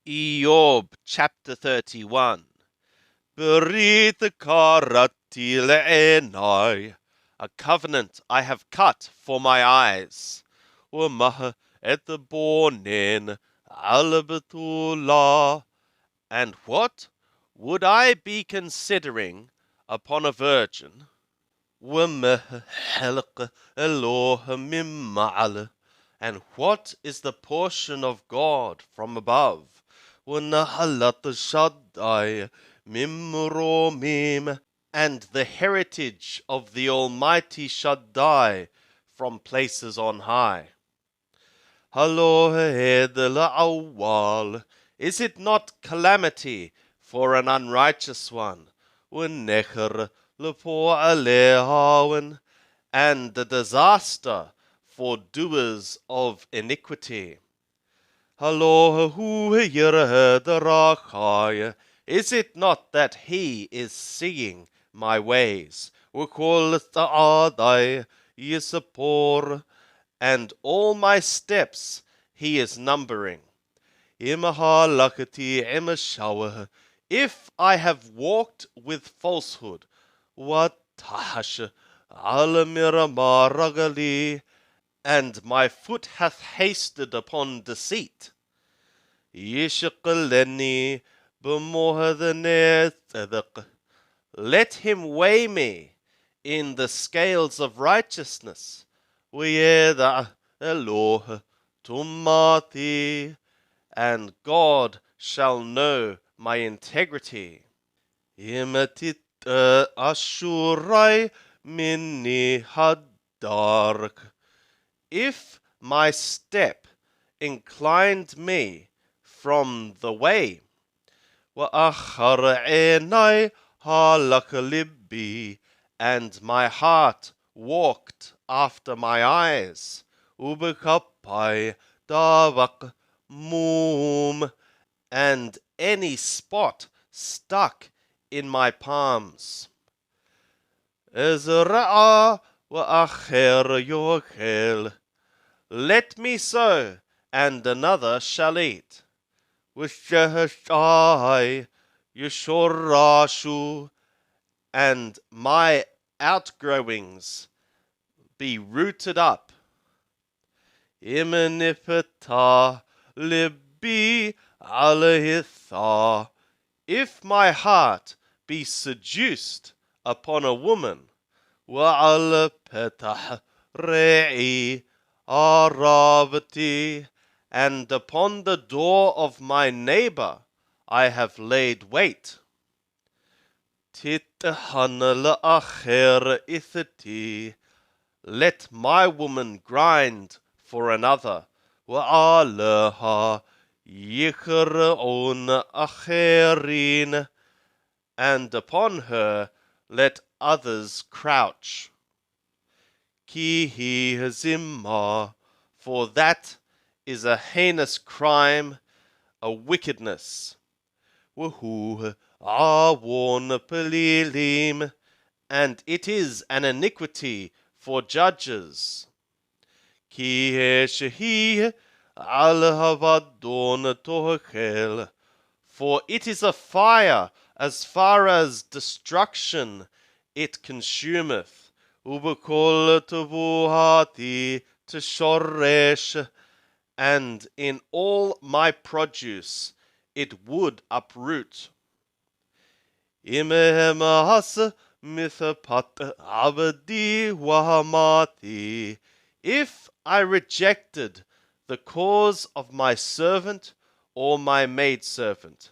Eob chapter 31. Berit karati le'enai, a covenant I have cut for my eyes. Umah et bonen al-betula. And what would I be considering upon a virgin? Umah helq Elohim mim'al. And what is the portion of God from above? وَنَحَلَتْ شَدَّيْ مِمْرُومِيم. And the heritage of the Almighty Shaddai from places on high. Halohed la'awwal. Is it not calamity for an unrighteous one? وَنَخْرْ لَفُوَ and the disaster for doers of iniquity. Is it not that he is seeing my ways? And all my steps he is numbering. If I have walked with falsehood, what and my foot hath hasted upon deceit. Let him weigh me in the scales of righteousness. And God shall know my integrity. Ashurai minni hadark. If my step inclined me from the way, and my heart walked after my eyes, and any spot stuck in my palms. Let me sow, and another shall eat. And my outgrowings be rooted up. If my heart be seduced upon a woman, and upon the door of my neighbor I have laid wait. Let my woman grind for another. And upon her let others crouch. For that is a heinous crime, a wickedness. And it is an iniquity for judges. For it is a fire as far as destruction it consumeth. And in all my produce it would uproot. If I rejected the cause of my servant or my maidservant,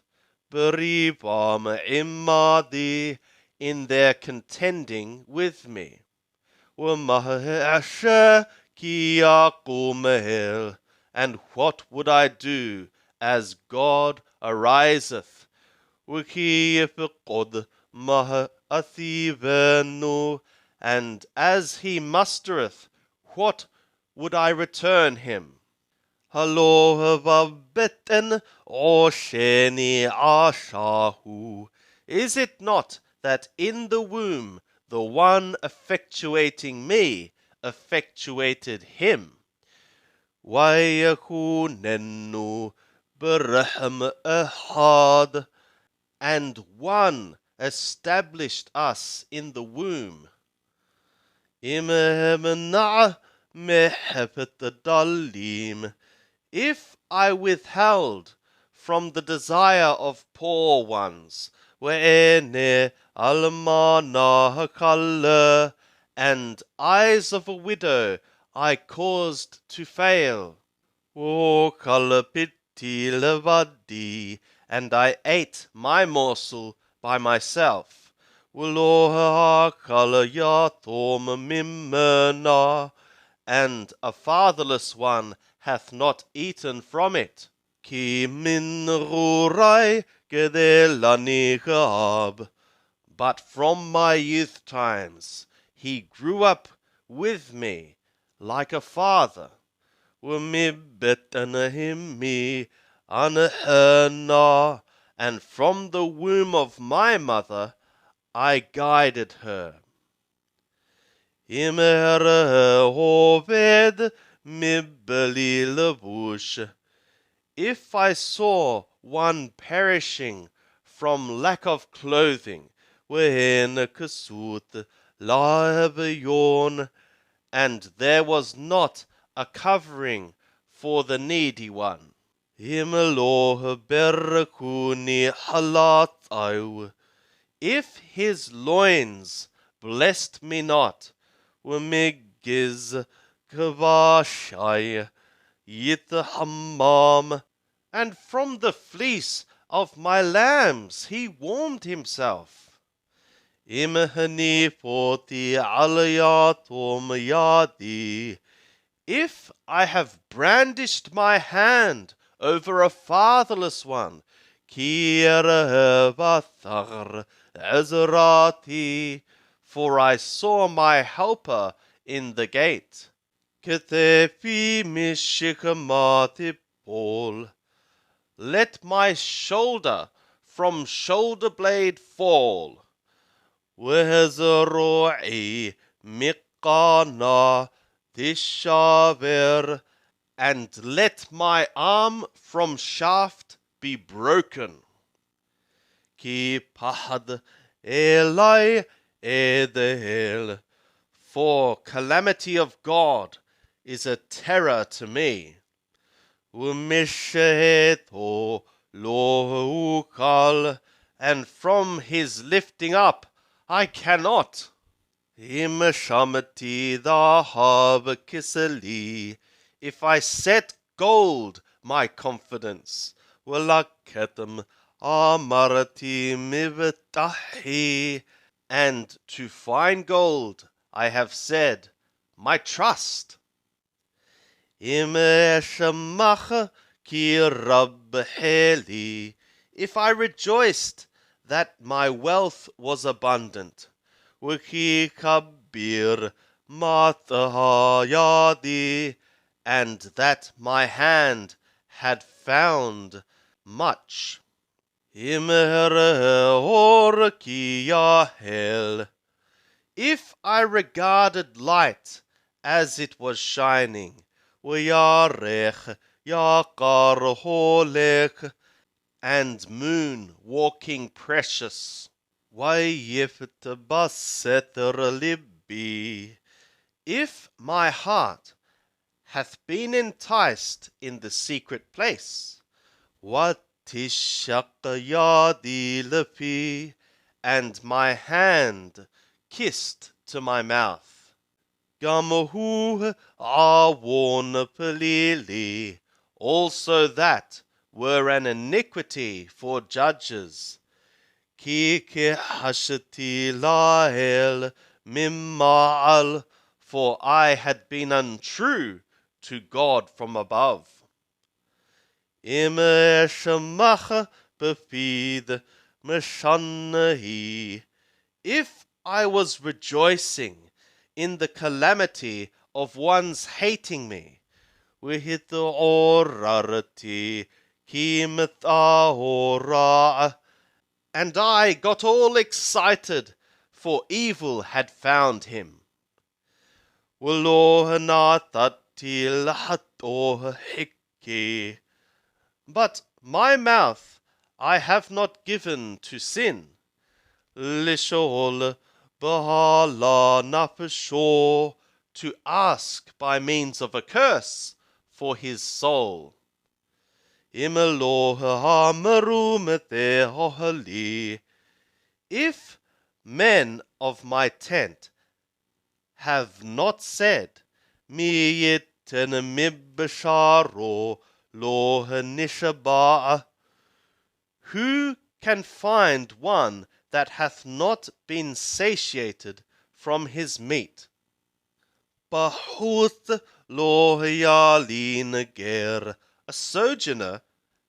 in their contending with me, and what would I do as God ariseth? And as he mustereth, what would I return him? Is it not that in the womb the one effectuating me effectuated him? برحم أحد, and one established us in the womb. إمهمنع محبة الضالين. If I withheld from the desire of poor ones, وَإِنِّي أَلْمَانَ كَلَّ, and eyes of a widow I caused to fail, وَكَلَّبِتِي لَوَدِّي, and I ate my morsel by myself, وَلَوْ أَكَلَ يَتُومَ مِمَّنَا, and a fatherless one hath not eaten from it. Ki min rurai gedelani gab, but from my youth times he grew up with me like a father. وَمِبَّتَنَهِمِّي anahana, and from the womb of my mother I guided her. If I saw one perishing from lack of clothing, and there was not a covering for the needy one, if his loins blessed me not, ومجز كباشي يتحمام, and from the fleece of my lambs he warmed himself. إمهني فوتي علياتهم يادي, if I have brandished my hand over a fatherless one, Kirabathar Azrati, for I saw my helper in the gate. Ketefi mishikamati pol, let my shoulder from shoulder blade fall. Wehezaroi miqana tishaver, and let my arm from shaft be broken. Ki pahad elai edel, for calamity of God is a terror to me. Umisheto loukal, and from his lifting up I cannot. Imshamati dhahab kisali, if I set gold my confidence, walaketam amarati mivtahi, and to find gold I have said my trust. Imeshamach ki rab heli, if I rejoiced that my wealth was abundant, wiki kabir matahayadi, and that my hand had found much. Imher ki yahel, if I regarded light as it was shining, ويارخ يقار holek, and moon walking precious, ويفتبسطر لبي, if my heart hath been enticed in the secret place, وتشق يدي لفي, and my hand kissed to my mouth. Gamahu awon pelili, also that were an iniquity for judges. Ki hashati lael mimmal, for I had been untrue to God from above. Imeshamach befid meshanahi, if I was rejoicing in the calamity of one's hating me, وِهِتْعُرَّرْتِي كِمْثَاهُرَا, and I got all excited, for evil had found him. وَلُوهْنَاتَتِي لَحَتْوْهِكِي, but My mouth I have not given to sin. Lishol Bahala Napashor, to ask by means of a curse for his soul. Imeloha Marumete Hohali. If men of my tent have not said, Mi yitenamibasharo lohanishaba'a, who can find one that hath not been satiated from his meat? Bahuth lohyalin ger, a sojourner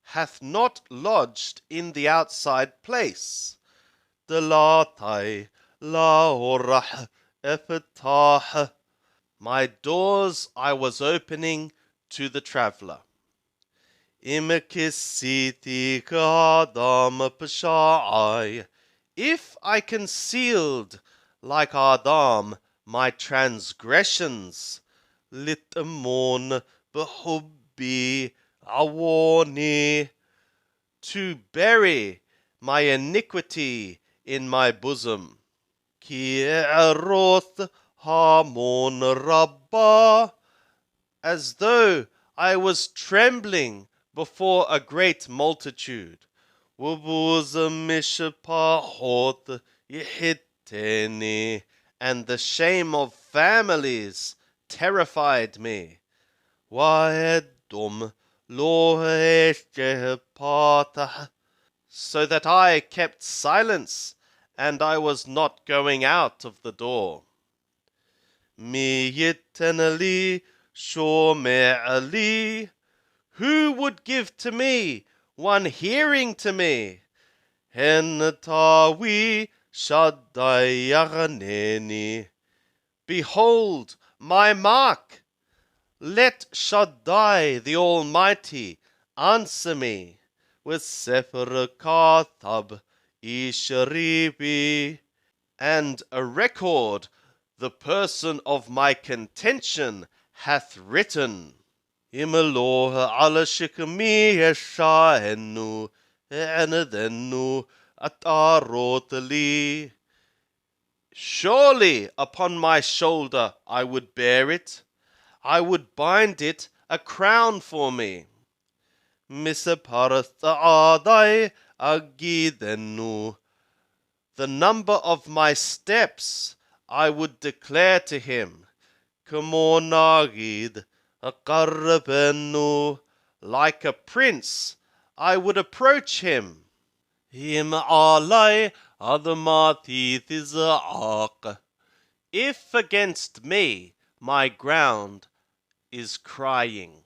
hath not lodged in the outside place. Delatai laorah epitah, my doors I was opening to the traveller. Imekisiti kadam pashai, if I concealed like Adam my transgressions, litamon behubbi awoni, to bury my iniquity in my bosom. Ki eroth hamon rabbah, as though I was trembling before a great multitude. Wubuzamishapahot yihiteni, and the shame of families terrified me. Waedum loheshehpatah, so that I kept silence, and I was not going out of the door. Mi yitenali shome'ali, who would give to me one hearing to me? Henatawi shaddayaneni, behold my mark. Let Shaddai the Almighty answer me with Sefer Kathab Isharibi, and a record the person of my contention hath written. Imeloha ala shikami yesha'enu enedenu atarotali. Surely upon my shoulder I would bear it. I would bind it a crown for me. Miseparathaadai agidenu, the number of my steps I would declare to him. Kamonagid akarabenu, like a prince I would approach him. Him alai adamati thizaak, if against me my ground is crying.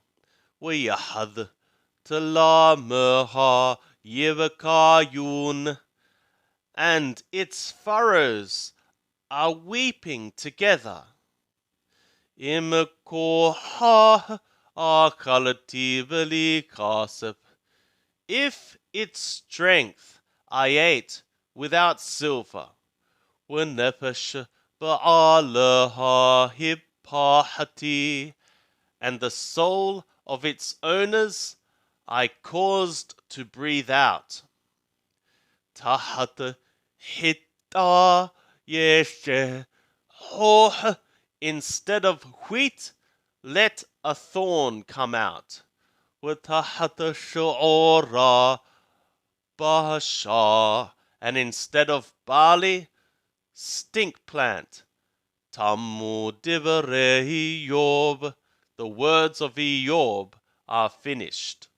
Wiyahad talamerha yevakayun, and its furrows are weeping together. Imkoha akalati veli kasep, if its strength I ate without silver. Wenefesh ba'alaha hippahati, and the soul of its owners I caused to breathe out. Tahat hitta yeshe hoh, instead of wheat, let a thorn come out. Watahat sho'ora bahasha, and instead of barley, stink plant. Tammu divrei Eyob, the words of Eyob are finished.